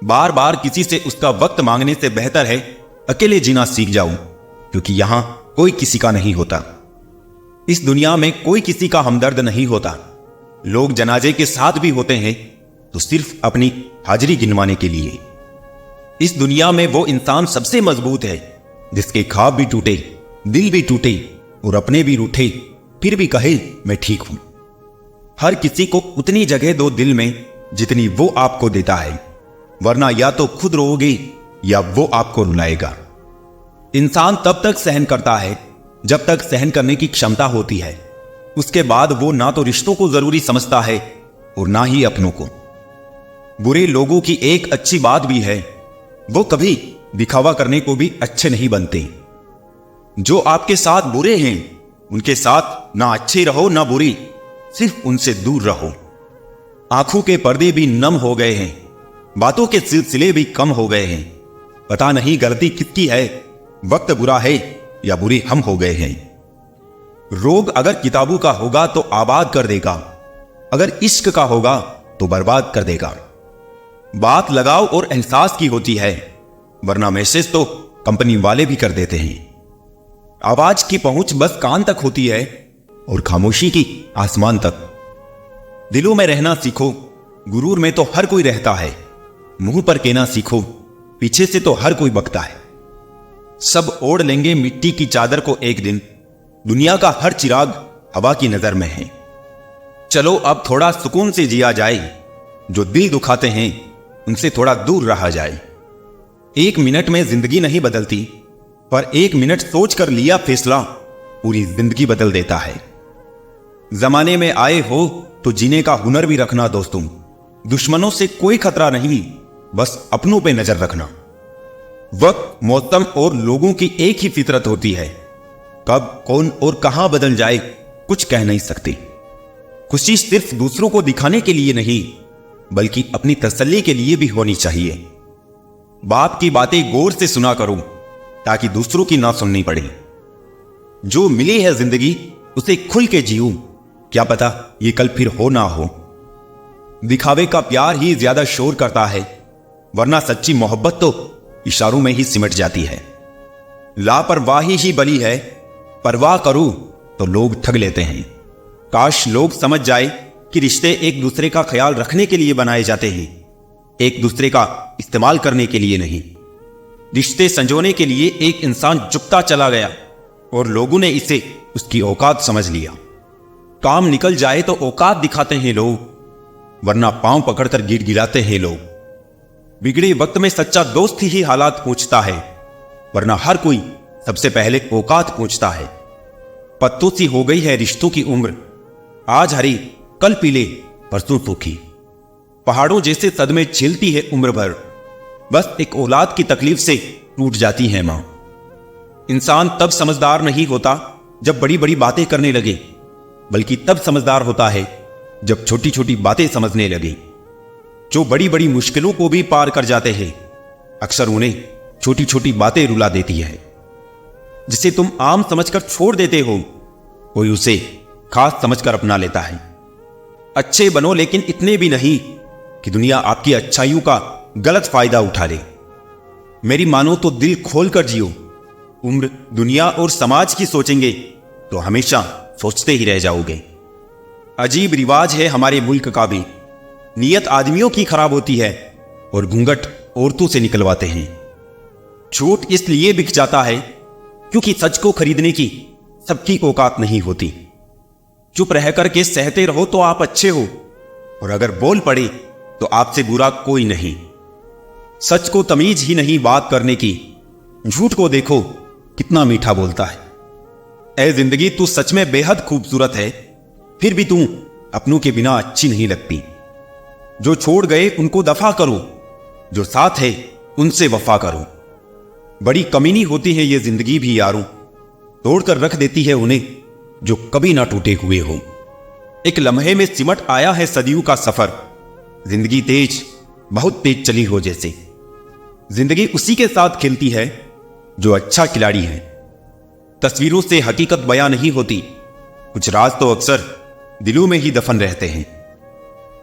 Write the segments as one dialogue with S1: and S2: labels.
S1: बार बार किसी से उसका वक्त मांगने से बेहतर है अकेले जीना सीख जाऊं, क्योंकि यहां कोई किसी का नहीं होता। इस दुनिया में कोई किसी का हमदर्द नहीं होता। लोग जनाजे के साथ भी होते हैं तो सिर्फ अपनी हाजिरी गिनवाने के लिए। इस दुनिया में वो इंसान सबसे मजबूत है जिसके ख्वाब भी टूटे, दिल भी टूटे और अपने भी रूठे, फिर भी कहे मैं ठीक हूं। हर किसी को उतनी जगह दो दिल में जितनी वो आपको देता है, वरना या तो खुद रोओगे या वो आपको रुलाएगा। इंसान तब तक सहन करता है जब तक सहन करने की क्षमता होती है। उसके बाद वो ना तो रिश्तों को जरूरी समझता है और ना ही अपनों को। बुरे लोगों की एक अच्छी बात भी है, वो कभी दिखावा करने को भी अच्छे नहीं बनते। जो आपके साथ बुरे हैं उनके साथ ना अच्छे रहो ना बुरी, सिर्फ उनसे दूर रहो। आंखों के पर्दे भी नम हो गए हैं, बातों के सिलसिले भी कम हो गए हैं। पता नहीं गलती किसकी है, वक्त बुरा है या बुरे हम हो गए हैं। रोग अगर किताबों का होगा तो आबाद कर देगा, अगर इश्क का होगा तो बर्बाद कर देगा। बात लगाव और एहसास की होती है, वरना मैसेज तो कंपनी वाले भी कर देते हैं। आवाज की पहुंच बस कान तक होती है और खामोशी की आसमान तक। दिलों में रहना सीखो, गुरूर में तो हर कोई रहता है। मुंह पर कहना सीखो, पीछे से तो हर कोई बकता है। सब ओढ़ लेंगे मिट्टी की चादर को एक दिन, दुनिया का हर चिराग हवा की नजर में है। चलो अब थोड़ा सुकून से जिया जाए, जो दिल दुखाते हैं उनसे थोड़ा दूर रहा जाए। एक मिनट में जिंदगी नहीं बदलती, पर एक मिनट सोच कर लिया फैसला पूरी जिंदगी बदल देता है। जमाने में आए हो तो जीने का हुनर भी रखना दोस्तों। दुश्मनों से कोई खतरा नहीं, बस अपनों पे नजर रखना। वक्त, मौसम और लोगों की एक ही फितरत होती है। कब, कौन और कहां बदल जाए कुछ कह नहीं सकते। खुशी सिर्फ दूसरों को दिखाने के लिए नहीं, बल्कि अपनी तसल्ली के लिए भी होनी चाहिए। बाप की बातें गौर से सुना करो ताकि दूसरों की ना सुननी पड़े। जो मिली है जिंदगी उसे खुल के जियो, क्या पता ये कल फिर हो ना हो। दिखावे का प्यार ही ज्यादा शोर करता है, वरना सच्ची मोहब्बत तो इशारों में ही सिमट जाती है। लापरवाही ही बली है, परवाह करूं तो लोग ठग लेते हैं। काश लोग समझ जाए कि रिश्ते एक दूसरे का ख्याल रखने के लिए बनाए जाते हैं, एक दूसरे का इस्तेमाल करने के लिए नहीं। रिश्ते संजोने के लिए एक इंसान झुकता चला गया और लोगों ने इसे उसकी औकात समझ लिया। काम निकल जाए तो औकात दिखाते हैं लोग, वरना पांव पकड़कर गिड़गिड़ाते हैं लोग। बिगड़े वक्त में सच्चा दोस्त ही हालात पूछता है, वरना हर कोई सबसे पहले औकात पूछता है। पत्तों सी हो गई है रिश्तों की उम्र, आज हरी कल पीले परसों सूखी। पहाड़ों जैसे सदमे झेलती है उम्र भर, बस एक औलाद की तकलीफ से टूट जाती है मां। इंसान तब समझदार नहीं होता जब बड़ी बड़ी बातें करने लगे, बल्कि तब समझदार होता है जब छोटी छोटी बातें समझने लगे। जो बड़ी बड़ी मुश्किलों को भी पार कर जाते हैं, अक्सर उन्हें छोटी छोटी बातें रुला देती है। जिसे तुम आम समझकर छोड़ देते हो, कोई उसे खास समझकर अपना लेता है। अच्छे बनो, लेकिन इतने भी नहीं कि दुनिया आपकी अच्छाइयों का गलत फायदा उठा ले। मेरी मानो तो दिल खोलकर जियो। उम्र, दुनिया और समाज की सोचेंगे तो हमेशा सोचते ही रह जाओगे। अजीब रिवाज है हमारे मुल्क का भी, नीयत आदमियों की खराब होती है और घूंघट औरतों से निकलवाते हैं। झूठ इसलिए बिक जाता है क्योंकि सच को खरीदने की सबकी औकात नहीं होती। चुप रह करके सहते रहो तो आप अच्छे हो, और अगर बोल पड़े तो आपसे बुरा कोई नहीं। सच को तमीज ही नहीं बात करने की, झूठ को देखो कितना मीठा बोलता है। ऐ जिंदगी तू सच में बेहद खूबसूरत है, फिर भी तू अपनों के बिना अच्छी नहीं लगती। जो छोड़ गए उनको दफा करो, जो साथ है उनसे वफा करो। बड़ी कमीनी होती है ये जिंदगी भी यारों, तोड़कर रख देती है उन्हें जो कभी ना टूटे हुए हो। एक लम्हे में सिमट आया है सदियों का सफर, जिंदगी तेज, बहुत तेज चली हो जैसे। जिंदगी उसी के साथ खेलती है जो अच्छा खिलाड़ी है। तस्वीरों से हकीकत बयां नहीं होती, कुछ राज तो अक्सर दिलों में ही दफन रहते हैं।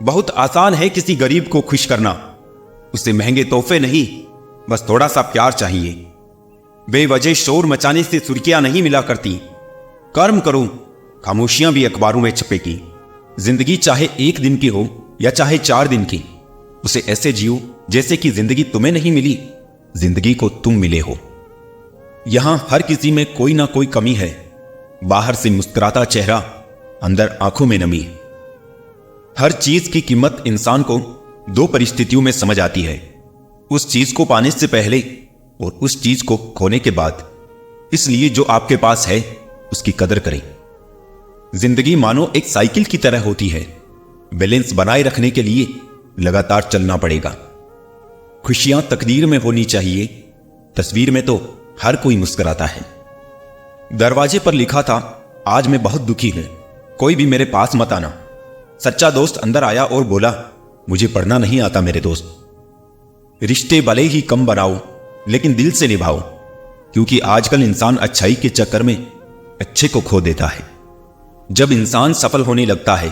S1: बहुत आसान है किसी गरीब को खुश करना, उसे महंगे तोहफे नहीं, बस थोड़ा सा प्यार चाहिए। बेवजह शोर मचाने से सुर्खियां नहीं मिला करती। कर्म करो, खामोशियां भी अखबारों में छपेगी। जिंदगी चाहे एक दिन की हो या चाहे 4 दिन की, उसे ऐसे जियो जैसे कि जिंदगी तुम्हें नहीं मिली, जिंदगी को तुम मिले हो। यहां हर किसी में कोई ना कोई कमी है। बाहर से मुस्कुराता चेहरा, अंदर आंखों में नमी। हर चीज की कीमत इंसान को 2 परिस्थितियों में समझ आती है, उस चीज को पाने से पहले और उस चीज को खोने के बाद। इसलिए जो आपके पास है उसकी कदर करें। जिंदगी मानो एक साइकिल की तरह होती है, बैलेंस बनाए रखने के लिए लगातार चलना पड़ेगा। खुशियां तकदीर में होनी चाहिए, तस्वीर में तो हर कोई मुस्कुराता है। दरवाजे पर लिखा था, आज मैं बहुत दुखी हूं, कोई भी मेरे पास मत आना। सच्चा दोस्त अंदर आया और बोला, मुझे पढ़ना नहीं आता मेरे दोस्त। रिश्ते भले ही कम बनाओ लेकिन दिल से निभाओ, क्योंकि आजकल इंसान अच्छाई के चक्कर में अच्छे को खो देता है। जब इंसान सफल होने लगता है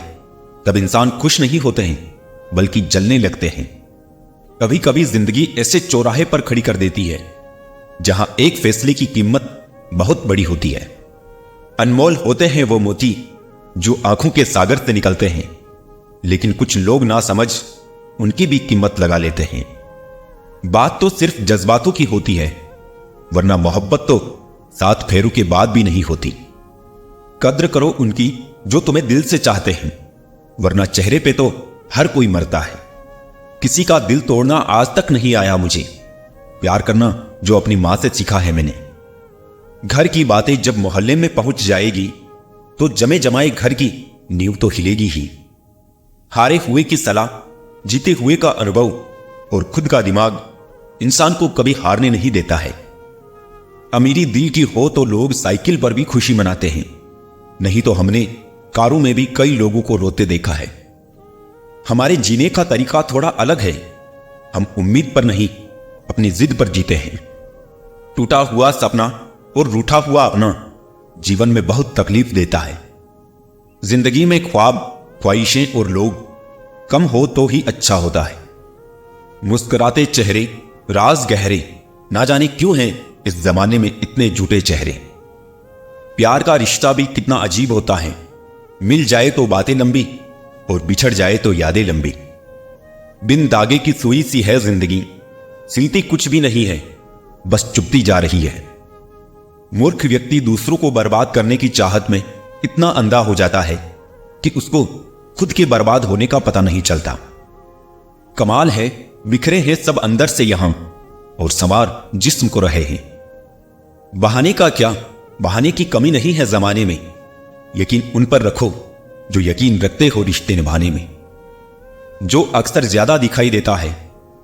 S1: तब इंसान खुश नहीं होते हैं बल्कि जलने लगते हैं। कभी कभी जिंदगी ऐसे चौराहे पर खड़ी कर देती है जहां एक फैसले की कीमत बहुत बड़ी होती है। अनमोल होते हैं वो मोती जो आंखों के सागर से निकलते हैं, लेकिन कुछ लोग ना समझ उनकी भी कीमत लगा लेते हैं। बात तो सिर्फ जज्बातों की होती है, वरना मोहब्बत तो 7 फेरों के बाद भी नहीं होती। कद्र करो उनकी जो तुम्हें दिल से चाहते हैं, वरना चेहरे पे तो हर कोई मरता है। किसी का दिल तोड़ना आज तक नहीं आया मुझे, प्यार करना जो अपनी मां से सीखा है मैंने। घर की बातें जब मोहल्ले में पहुंच जाएगी तो जमे जमाए घर की नींव तो हिलेगी ही। हारे हुए की सलाह, जीते हुए का अनुभव और खुद का दिमाग इंसान को कभी हारने नहीं देता है। अमीरी दिल की हो तो लोग साइकिल पर भी खुशी मनाते हैं, नहीं तो हमने कारों में भी कई लोगों को रोते देखा है। हमारे जीने का तरीका थोड़ा अलग है। हम उम्मीद पर नहीं, अपनी जिद पर जीते हैं। टूटा हुआ सपना और रूठा हुआ अपना जीवन में बहुत तकलीफ देता है। जिंदगी में ख्वाब, ख्वाहिशें और लोग कम हो तो ही अच्छा होता है। मुस्कुराते चेहरे, राज गहरे, ना जाने क्यों हैं इस जमाने में इतने झूठे चेहरे। प्यार का रिश्ता भी कितना अजीब होता है, मिल जाए तो बातें लंबी और बिछड़ जाए तो यादें लंबी। बिन दागे की सुई सी है जिंदगी, सिलती कुछ भी नहीं है, बस चुभती जा रही है। मूर्ख व्यक्ति दूसरों को बर्बाद करने की चाहत में इतना अंधा हो जाता है कि उसको खुद के बर्बाद होने का पता नहीं चलता। कमाल है, बिखरे हैं सब अंदर से यहां और संवार जिस्म को रहे हैं। बहाने का क्या, बहाने की कमी नहीं है जमाने में, यकीन उन पर रखो जो यकीन रखते हो रिश्ते निभाने में। जो अक्सर ज्यादा दिखाई देता है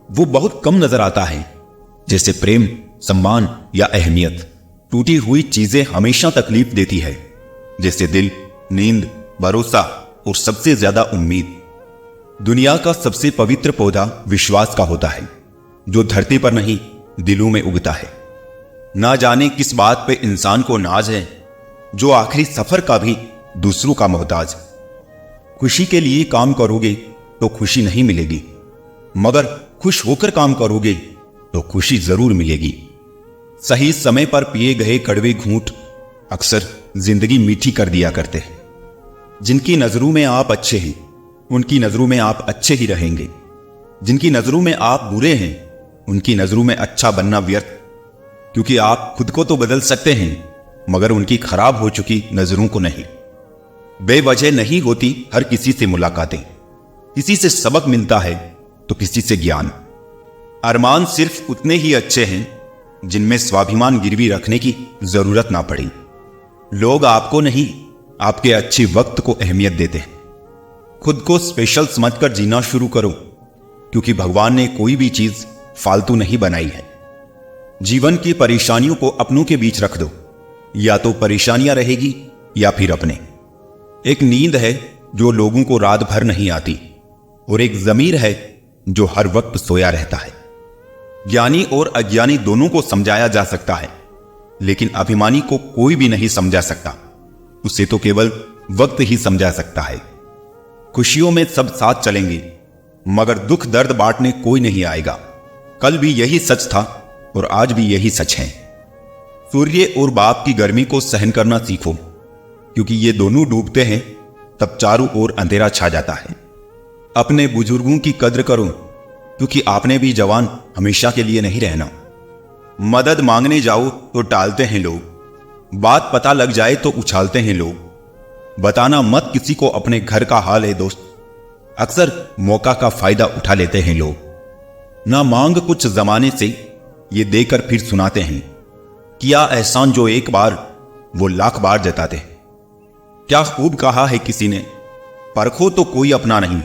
S1: वो बहुत कम नजर आता है, जैसे प्रेम, सम्मान या अहमियत। टूटी हुई चीजें हमेशा तकलीफ देती है, जैसे दिल, नींद, भरोसा और सबसे ज्यादा उम्मीद। दुनिया का सबसे पवित्र पौधा विश्वास का होता है, जो धरती पर नहीं दिलों में उगता है। ना जाने किस बात पे इंसान को नाज है, जो आखिरी सफर का भी दूसरों का मोहताज। खुशी के लिए काम करोगे तो खुशी नहीं मिलेगी, मगर खुश होकर काम करोगे तो खुशी जरूर मिलेगी। सही समय पर पिए गए कड़वे घूंट अक्सर जिंदगी मीठी कर दिया करते हैं। जिनकी नजरों में आप अच्छे हैं, उनकी नजरों में आप अच्छे ही रहेंगे। जिनकी नजरों में आप बुरे हैं, उनकी नजरों में अच्छा बनना व्यर्थ, क्योंकि आप खुद को तो बदल सकते हैं मगर उनकी खराब हो चुकी नजरों को नहीं। बेवजह नहीं होती हर किसी से मुलाकातें, किसी से सबक मिलता है तो किसी से ज्ञान। अरमान सिर्फ उतने ही अच्छे हैं जिनमें स्वाभिमान गिरवी रखने की जरूरत ना पड़ी। लोग आपको नहीं, आपके अच्छे वक्त को अहमियत देते हैं। खुद को स्पेशल समझकर जीना शुरू करो, क्योंकि भगवान ने कोई भी चीज फालतू नहीं बनाई है। जीवन की परेशानियों को अपनों के बीच रख दो, या तो परेशानियां रहेगी या फिर अपने। एक नींद है जो लोगों को रात भर नहीं आती, और एक जमीर है जो हर वक्त सोया रहता है। ज्ञानी और अज्ञानी दोनों को समझाया जा सकता है, लेकिन अभिमानी को कोई भी नहीं समझा सकता, उसे तो केवल वक्त ही समझा सकता है। खुशियों में सब साथ चलेंगे, मगर दुख दर्द बांटने कोई नहीं आएगा। कल भी यही सच था और आज भी यही सच है। सूर्य और बाप की गर्मी को सहन करना सीखो, क्योंकि ये दोनों डूबते हैं तब चारों ओर अंधेरा छा जाता है। अपने बुजुर्गों की कद्र करो, क्योंकि आपने भी जवान हमेशा के लिए नहीं रहना। मदद मांगने जाओ तो टालते हैं लोग, बात पता लग जाए तो उछालते हैं लोग। बताना मत किसी को अपने घर का हाल है दोस्त, अक्सर मौका का फायदा उठा लेते हैं लोग। ना मांग कुछ जमाने से, ये देकर फिर सुनाते हैं, किया एहसान जो एक बार वो लाख बार जताते हैं। क्या खूब कहा है किसी ने, परखो तो कोई अपना नहीं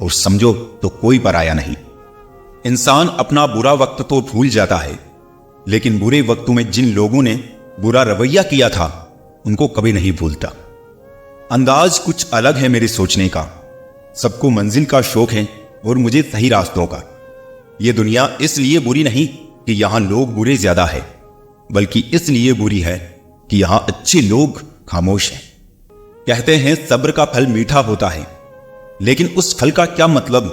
S1: और समझो तो कोई पराया नहीं। इंसान अपना बुरा वक्त तो भूल जाता है, लेकिन बुरे वक्तों में जिन लोगों ने बुरा रवैया किया था उनको कभी नहीं भूलता। अंदाज कुछ अलग है मेरे सोचने का, सबको मंजिल का शौक है और मुझे सही रास्तों का। यह दुनिया इसलिए बुरी नहीं कि यहां लोग बुरे ज्यादा है, बल्कि इसलिए बुरी है कि यहां अच्छे लोग खामोश हैं। कहते हैं सब्र का फल मीठा होता है, लेकिन उस फल का क्या मतलब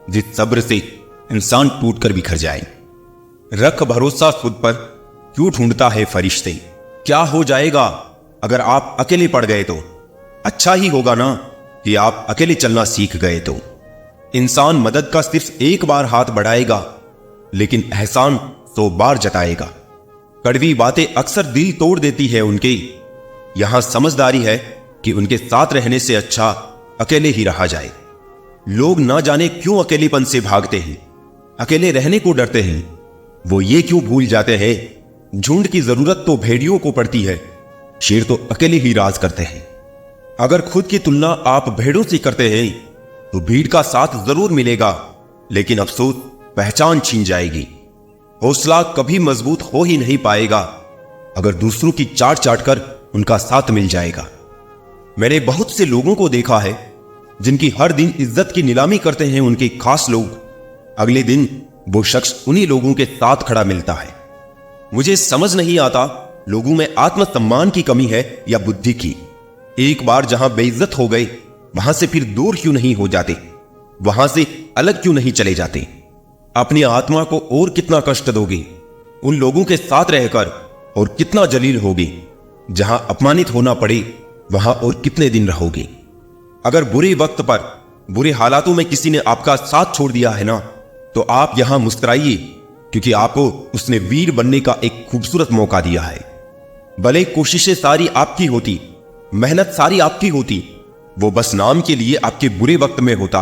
S1: जिस सब्र से इंसान टूटकर बिखर जाए। रख भरोसा खुद पर, क्यों ढूंढता है फरिश्ते। क्या हो जाएगा अगर आप अकेले पड़ गए तो? अच्छा ही होगा ना कि आप अकेले चलना सीख गए तो। इंसान मदद का सिर्फ एक बार हाथ बढ़ाएगा, लेकिन एहसान 100 बार जताएगा। कड़वी बातें अक्सर दिल तोड़ देती है उनके। यहां समझदारी है कि उनके साथ रहने से अच्छा अकेले ही रहा जाए। लोग ना जाने क्यों अकेलेपन से भागते हैं, अकेले रहने को डरते हैं। वो ये क्यों भूल जाते हैं, झुंड की जरूरत तो भेड़ियों को पड़ती है, शेर तो अकेले ही राज करते हैं। अगर खुद की तुलना आप भेड़ों से करते हैं तो भीड़ का साथ जरूर मिलेगा, लेकिन अफसोस पहचान छीन जाएगी। हौसला कभी मजबूत हो ही नहीं पाएगा अगर दूसरों की चाट चाट कर उनका साथ मिल जाएगा। मैंने बहुत से लोगों को देखा है जिनकी हर दिन इज्जत की नीलामी करते हैं उनके खास लोग। अगले दिन वो शख्स उन्हीं लोगों के साथ खड़ा मिलता है। मुझे समझ नहीं आता लोगों में आत्मसम्मान की कमी है या बुद्धि की। एक बार जहां बेइज्जत हो गए वहां से फिर दूर क्यों नहीं हो जाते, वहां से अलग क्यों नहीं चले जाते। अपनी आत्मा को और कितना कष्ट दोगे उन लोगों के साथ रहकर, और कितना जलील होगे। जहां अपमानित होना पड़े वहां और कितने दिन रहोगे। अगर बुरे वक्त पर, बुरे हालातों में किसी ने आपका साथ छोड़ दिया है ना, तो आप यहां मुस्कुराइए, क्योंकि आपको उसने वीर बनने का एक खूबसूरत मौका दिया है। भले कोशिशें सारी आपकी होती, मेहनत सारी आपकी होती, वो बस नाम के लिए आपके बुरे वक्त में होता।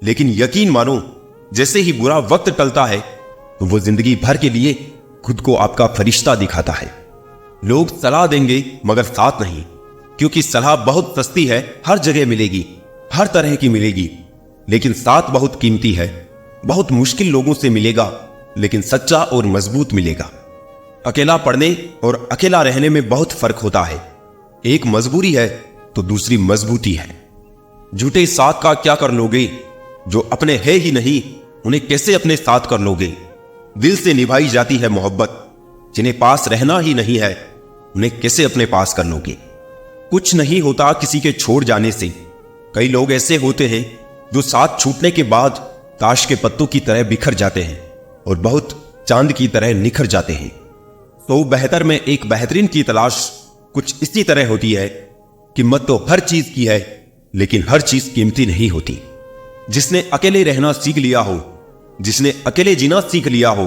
S1: लेकिन यकीन मानो, जैसे ही बुरा वक्त टलता है तो वो जिंदगी भर के लिए खुद को आपका फरिश्ता दिखाता है। लोग सलाह देंगे मगर साथ नहीं, क्योंकि सलाह बहुत सस्ती है, हर जगह मिलेगी, हर तरह की मिलेगी, लेकिन साथ बहुत कीमती है। बहुत मुश्किल लोगों से मिलेगा, लेकिन सच्चा और मजबूत मिलेगा। अकेला पढ़ने और अकेला रहने में बहुत फर्क होता है। एक मजबूरी है तो दूसरी मजबूती है। झूठे साथ का क्या कर लोगे, जो अपने है ही नहीं उन्हें कैसे अपने साथ कर लोगे। दिल से निभाई जाती है मोहब्बत, जिन्हें पास रहना ही नहीं है उन्हें कैसे अपने पास कर लोगे। कुछ नहीं होता किसी के छोड़ जाने से। कई लोग ऐसे होते हैं जो साथ छूटने के बाद ताश के पत्तों की तरह बिखर जाते हैं और बहुत चांद की तरह निखर जाते हैं। तो बेहतर में एक बेहतरीन की तलाश कुछ इसी तरह होती है। कीमत तो हर चीज की है, लेकिन हर चीज कीमती नहीं होती। जिसने अकेले रहना सीख लिया हो, जिसने अकेले जीना सीख लिया हो,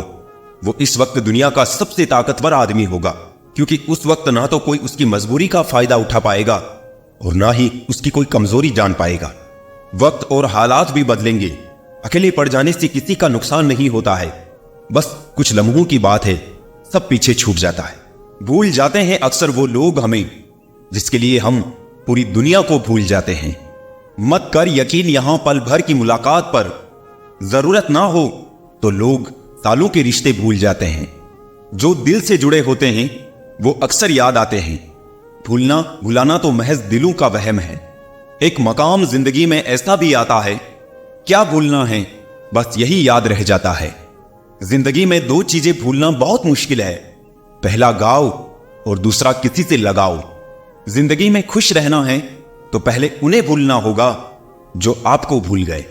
S1: वो इस वक्त दुनिया का सबसे ताकतवर आदमी होगा, क्योंकि उस वक्त ना तो कोई उसकी मजबूरी का फायदा उठा पाएगा और ना ही उसकी कोई कमजोरी जान पाएगा। वक्त और हालात भी बदलेंगे। अकेले पड़ जाने से किसी का नुकसान नहीं होता है, बस कुछ लम्हों की बात है, सब पीछे छूट जाता है। भूल जाते हैं अक्सर वो लोग हमें, जिसके लिए हम पूरी दुनिया को भूल जाते हैं। मत कर यकीन यहां पल भर की मुलाकात पर, जरूरत ना हो तो लोग सालों के रिश्ते भूल जाते हैं। जो दिल से जुड़े होते हैं वो अक्सर याद आते हैं। भूलना भुलाना तो महज दिलों का वहम है। एक मकाम जिंदगी में ऐसा भी आता है, क्या भूलना है, बस यही याद रह जाता है। जिंदगी में दो चीजें भूलना बहुत मुश्किल है, पहला गाओ और दूसरा किसी से लगाओ। जिंदगी में खुश रहना है तो पहले उन्हें भूलना होगा जो आपको भूल गए।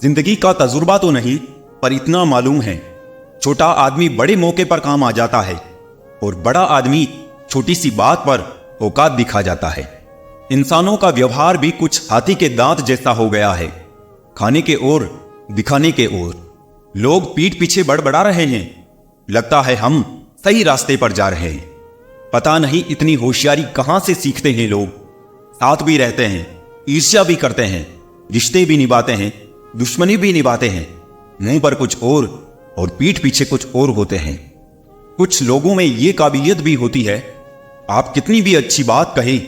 S1: जिंदगी का तजुर्बा तो नहीं, पर इतना मालूम है, छोटा आदमी बड़े मौके पर काम आ जाता है और बड़ा आदमी छोटी सी बात पर औकात दिखा जाता है। इंसानों का व्यवहार भी कुछ हाथी के दांत जैसा हो गया है, खाने के ओर दिखाने के ओर। लोग पीठ पीछे बड़बड़ा रहे हैं, लगता है हम सही रास्ते पर जा रहे हैं। पता नहीं इतनी होशियारी कहां से सीखते हैं लोग। साथ भी रहते हैं, ईर्ष्या भी करते हैं, रिश्ते भी निभाते हैं, दुश्मनी भी निभाते हैं। मुंह पर कुछ और पीठ पीछे कुछ और होते हैं। कुछ लोगों में यह काबिलियत भी होती है, आप कितनी भी अच्छी बात कहें,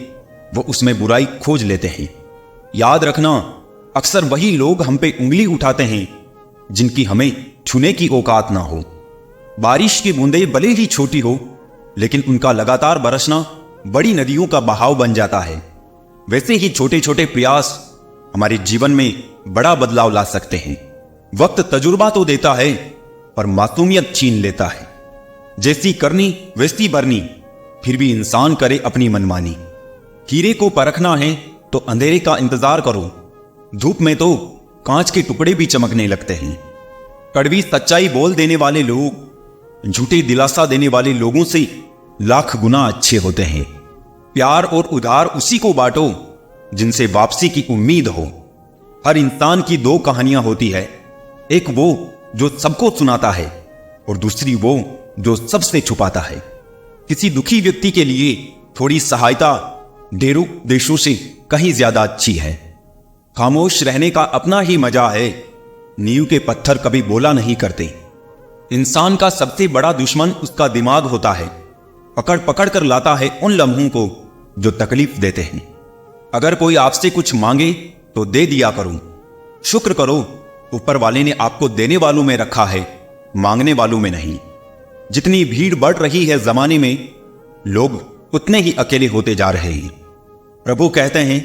S1: वो उसमें बुराई खोज लेते हैं। याद रखना, अक्सर वही लोग हम पे उंगली उठाते हैं जिनकी हमें छूने की औकात ना हो। बारिश की बूंदें भले ही छोटी हो, लेकिन उनका लगातार बरसना बड़ी नदियों का बहाव बन जाता है। वैसे ही छोटे छोटे प्रयास हमारे जीवन में बड़ा बदलाव ला सकते हैं। वक्त तजुर्बा तो देता है, पर मासूमियत छीन लेता है। जैसी करनी वैसी भरनी, फिर भी इंसान करे अपनी मनमानी। हीरे को परखना है तो अंधेरे का इंतजार करो, धूप में तो कांच के टुकड़े भी चमकने लगते हैं। कड़वी सच्चाई बोल देने वाले लोग झूठे दिलासा देने वाले लोगों से लाख गुना अच्छे होते हैं। प्यार और उधार उसी को बांटो जिनसे वापसी की उम्मीद हो। हर इंसान की दो कहानियां होती है, एक वो जो सबको सुनाता है और दूसरी वो जो सबसे छुपाता है। किसी दुखी व्यक्ति के लिए थोड़ी सहायता ढेरों देशों से कहीं ज्यादा अच्छी है। खामोश रहने का अपना ही मजा है, नींव के पत्थर कभी बोला नहीं करते। इंसान का सबसे बड़ा दुश्मन उसका दिमाग होता है, पकड़ पकड़ कर लाता है उन लम्हों को जो तकलीफ देते हैं। अगर कोई आपसे कुछ मांगे तो दे दिया करो, शुक्र करो ऊपर वाले ने आपको देने वालों में रखा है, मांगने वालों में नहीं। जितनी भीड़ बढ़ रही है जमाने में, लोग उतने ही अकेले होते जा रहे हैं। प्रभु कहते हैं,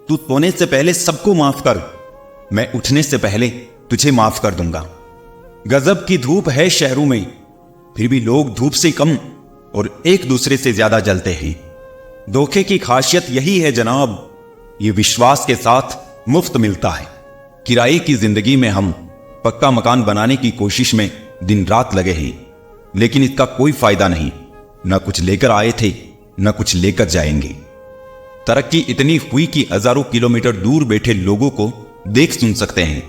S1: तू सोने से पहले सबको माफ कर, मैं उठने से पहले तुझे माफ कर दूंगा। गजब की धूप है शहरों में, फिर भी लोग धूप से कम और एक दूसरे से ज्यादा जलते हैं। धोखे की खासियत यही है जनाब, ये विश्वास के साथ मुफ्त मिलता है। किराए की जिंदगी में हम पक्का मकान बनाने की कोशिश में दिन रात लगे हैं, लेकिन इसका कोई फायदा नहीं। न कुछ लेकर आए थे, न कुछ लेकर जाएंगे। तरक्की इतनी हुई कि हजारों किलोमीटर दूर बैठे लोगों को देख सुन सकते हैं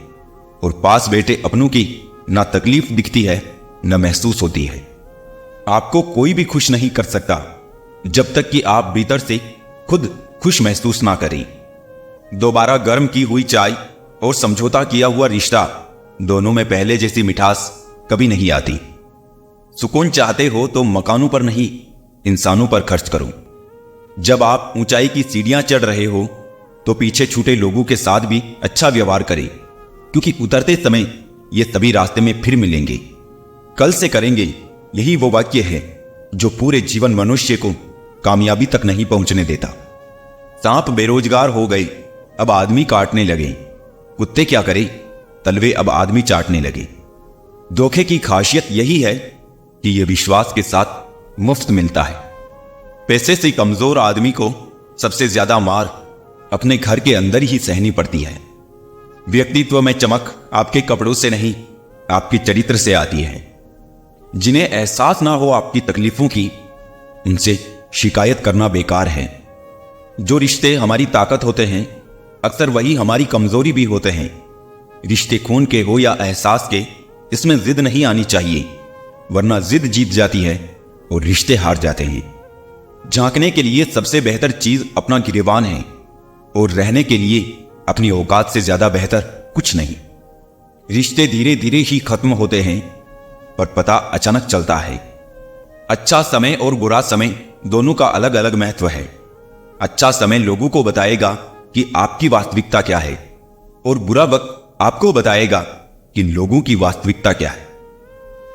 S1: और पास बैठे अपनों की ना तकलीफ दिखती है न महसूस होती है। आपको कोई भी खुश नहीं कर सकता जब तक कि आप भीतर से खुद खुश महसूस ना करें। दोबारा गर्म की हुई चाय और समझौता किया हुआ रिश्ता, दोनों में पहले जैसी मिठास कभी नहीं आती। सुकून चाहते हो तो मकानों पर नहीं, इंसानों पर खर्च करो। जब आप ऊंचाई की सीढ़ियां चढ़ रहे हो तो पीछे छूटे लोगों के साथ भी अच्छा व्यवहार करें, क्योंकि उतरते समय ये सभी रास्ते में फिर मिलेंगे। कल से करेंगे, यही वो वाक्य है जो पूरे जीवन मनुष्य को कामयाबी तक नहीं पहुंचने देता। सांप बेरोजगार हो गए, अब आदमी काटने लगे। कुत्ते क्या करे, तलवे अब आदमी चाटने लगे। धोखे की खासियत यही है कि यह विश्वास के साथ मुफ्त मिलता है। पैसे से कमजोर आदमी को सबसे ज्यादा मार अपने घर के अंदर ही सहनी पड़ती है। व्यक्तित्व में चमक आपके कपड़ों से नहीं, आपके चरित्र से आती है। जिन्हें एहसास ना हो आपकी तकलीफों की, उनसे शिकायत करना बेकार है। जो रिश्ते हमारी ताकत होते हैं, अक्सर वही हमारी कमजोरी भी होते हैं। रिश्ते खून के हो या एहसास के, इसमें जिद नहीं आनी चाहिए, वरना जिद जीत जाती है और रिश्ते हार जाते हैं। झांकने के लिए सबसे बेहतर चीज अपना गिरेबान है और रहने के लिए अपनी औकात से ज्यादा बेहतर कुछ नहीं। रिश्ते धीरे धीरे ही खत्म होते हैं, पर पता अचानक चलता है। अच्छा समय और बुरा समय दोनों का अलग अलग महत्व है। अच्छा समय लोगों को बताएगा कि आपकी वास्तविकता क्या है, और बुरा वक्त आपको बताएगा कि लोगों की वास्तविकता क्या है।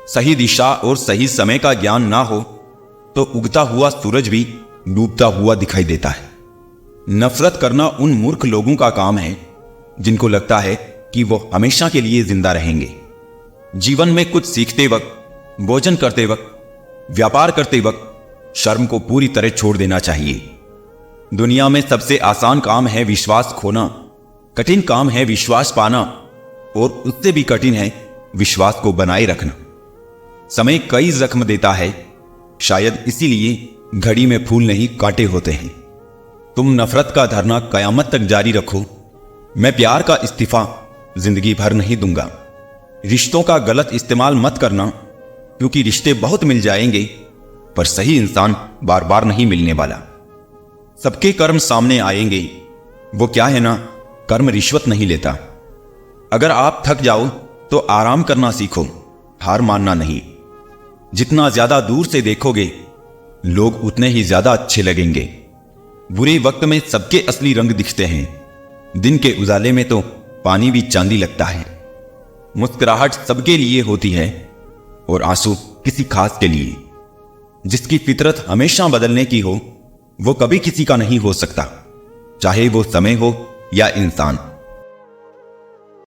S1: सही दिशा और सही समय का ज्ञान ना हो तो उगता हुआ सूरज भी डूबता हुआ दिखाई देता है। नफरत करना उन मूर्ख लोगों का काम है जिनको लगता है कि वो हमेशा के लिए जिंदा रहेंगे। जीवन में कुछ सीखते वक्त, भोजन करते वक्त, व्यापार करते वक्त शर्म को पूरी तरह छोड़ देना चाहिए। दुनिया में सबसे आसान काम है विश्वास खोना, कठिन काम है विश्वास पाना, और उससे भी कठिन है विश्वास को बनाए रखना। समय कई जख्म देता है, शायद इसीलिए घड़ी में फूल नहीं कांटे होते हैं। तुम नफरत का धरना कयामत तक जारी रखो, मैं प्यार का इस्तीफा जिंदगी भर नहीं दूंगा। रिश्तों का गलत इस्तेमाल मत करना, क्योंकि रिश्ते बहुत मिल जाएंगे पर सही इंसान बार बार नहीं मिलने वाला। सबके कर्म सामने आएंगे, वो क्या है ना, कर्म रिश्वत नहीं लेता। अगर आप थक जाओ तो आराम करना सीखो, हार मानना नहीं। जितना ज्यादा दूर से देखोगे लोग उतने ही ज्यादा अच्छे लगेंगे। बुरे वक्त में सबके असली रंग दिखते हैं, दिन के उजाले में तो पानी भी चांदी लगता है। मुस्कुराहट सबके लिए होती है और आंसू किसी खास के लिए। जिसकी फितरत हमेशा बदलने की हो वो कभी किसी का नहीं हो सकता, चाहे वो समय हो या इंसान।